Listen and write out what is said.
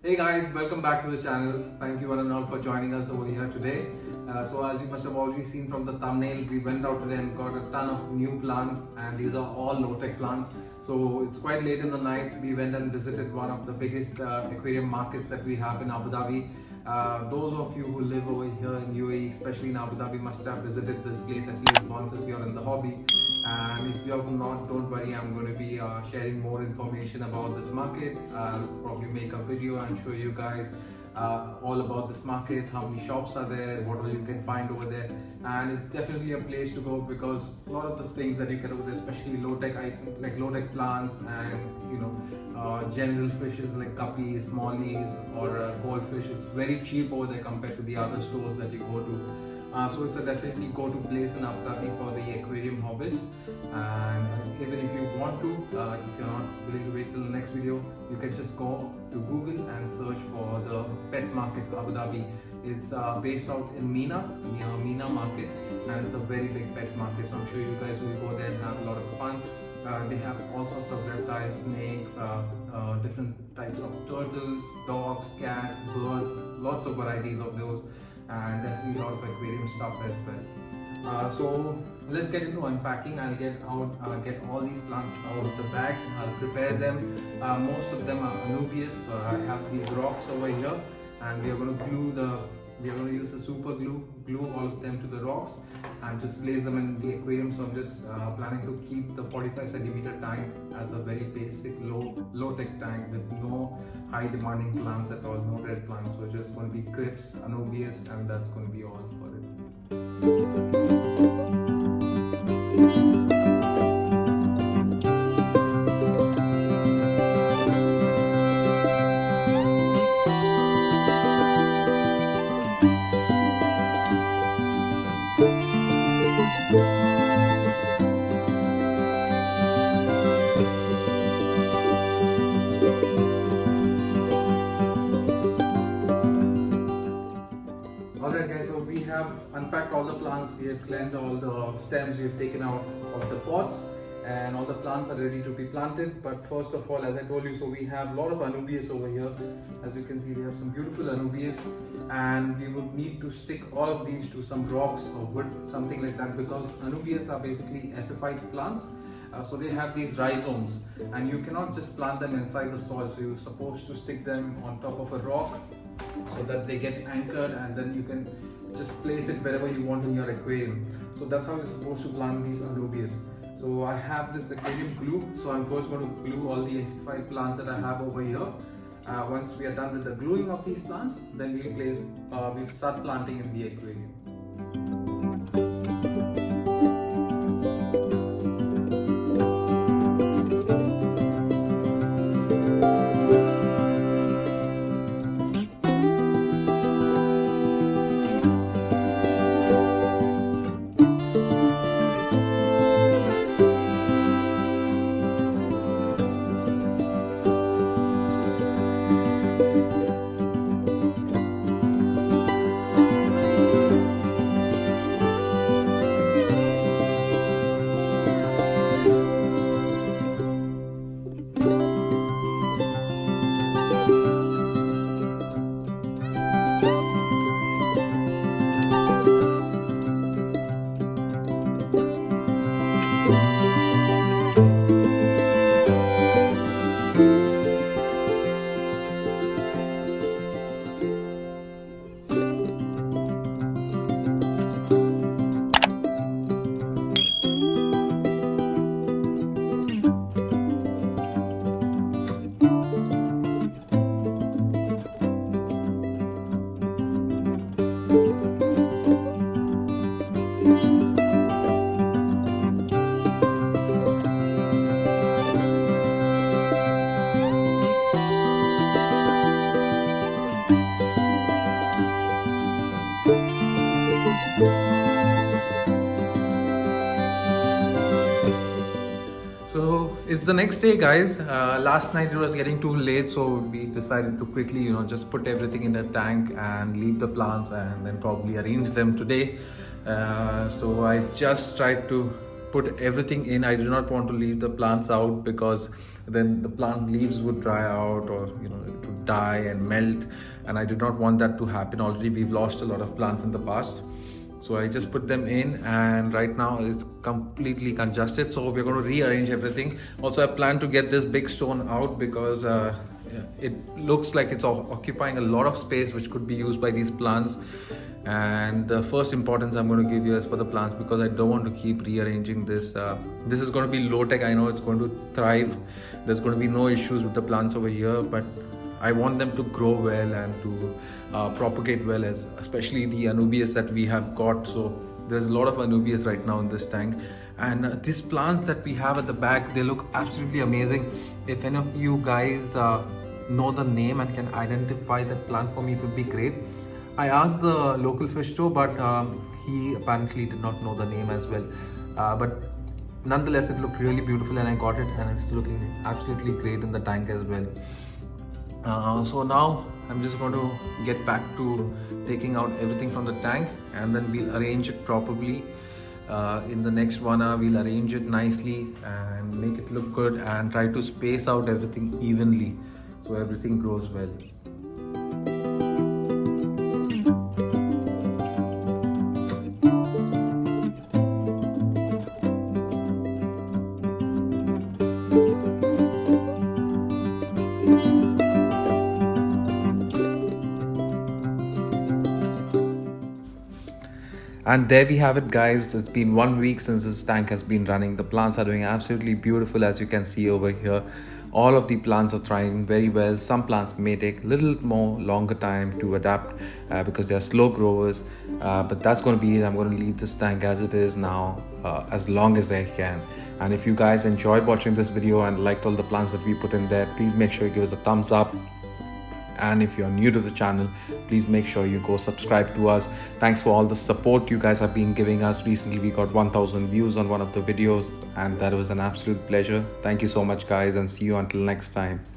Hey guys, welcome back to the channel. Thank you one and all for joining us over here today. So as you must have already seen from the thumbnail, we went out today and got a ton of new plants, and these are all low-tech plants. So it's quite late in the night. We went and visited one of the biggest aquarium markets that we have in Abu Dhabi. Those of you who live over here in UAE, especially in Abu Dhabi, must have visited this place at least once if you're in the hobby. And if you have not, don't worry, I'm going to be sharing more information about this market. I'll probably make a video and show you guys all about this market, how many shops are there, what all you can find over there. And it's definitely a place to go because a lot of the things that you get over there, especially low-tech items like low-tech plants and general fishes like guppies, mollies or goldfish, it's very cheap over there compared to the other stores that you go to. So it's a definitely go-to place in Abu Dhabi for the aquarium hobbies. And even if you want to, if you're not willing to wait till the next video, you can just go to Google and search for the pet market Abu Dhabi. It's based out in Mina, near Mina Market, and it's a very big pet market. So I'm sure you guys will go there and have a lot of fun. They have all sorts of reptiles, snakes, different types of turtles, dogs, cats, birds, lots of varieties of those, and definitely a lot of aquarium stuff as well. So let's get into unpacking. I'll get all these plants out of the bags. I'll prepare them. Most of them are Anubias. I have these rocks over here, and we are going to use the super glue all of them to the rocks and just place them in the aquarium. So I'm just planning to keep the 45 centimeter tank as a very basic low-tech tank with no high demanding plants at all, no red plants. So just going to be Crypts, Anubias, and that's going to be all for it. Alright guys, so we have unpacked all the plants, we have cleaned all the stems, we have taken out of the pots, and all the plants are ready to be planted. But first of all, as I told you, so we have a lot of Anubias over here. As you can see, we have some beautiful Anubias, and we would need to stick all of these to some rocks or wood, something like that, because Anubias are basically epiphyte plants. So they have these rhizomes, and you cannot just plant them inside the soil. So you're supposed to stick them on top of a rock so that they get anchored, and then you can just place it wherever you want in your aquarium. So that's how you're supposed to plant these Anubias. So I have this aquarium glue, so I'm first going to glue all the epiphyte plants that I have over here. Once we are done with the gluing of these plants, then we'll start planting in the aquarium. So it's the next day, guys. Last night it was getting too late, so we decided to quickly, just put everything in the tank and leave the plants and then probably arrange them today. So I just tried to put everything in. I did not want to leave the plants out because then the plant leaves would dry out, or it would die and melt, and I did not want that to happen. Already we've lost a lot of plants in the past, so I just put them in, and right now it's completely congested, so we're going to rearrange everything. Also, I plan to get this big stone out because it looks like it's occupying a lot of space which could be used by these plants. And the first importance I'm going to give you is for the plants, because I don't want to keep rearranging this. This is going to be low tech. I know it's going to thrive. There's going to be no issues with the plants over here, but I want them to grow well and to propagate well, especially the Anubias that we have got. So there's a lot of Anubias right now in this tank, and these plants that we have at the back, they look absolutely amazing. If any of you guys know the name and can identify that plant for me, it would be great. I asked the local fish store, but he apparently did not know the name as well. But nonetheless, it looked really beautiful and I got it, and it's looking absolutely great in the tank as well. So now I'm just going to get back to taking out everything from the tank, and then we'll arrange it properly. In the next 1 hour, we'll arrange it nicely and make it look good, and try to space out everything evenly so everything grows well. And there we have it, guys. It's been 1 week since this tank has been running. The plants are doing absolutely beautiful, as you can see over here. All of the plants are thriving very well. Some plants may take a little more longer time to adapt because they are slow growers, but that's going to be it. I'm going to leave this tank as it is now as long as I can. And if you guys enjoyed watching this video and liked all the plants that we put in there, please make sure you give us a thumbs up. And if you're new to the channel, please make sure you go subscribe to us. Thanks for all the support you guys have been giving us. Recently we got 1,000 views on one of the videos, and that was an absolute pleasure. Thank you so much, guys, and see you until next time.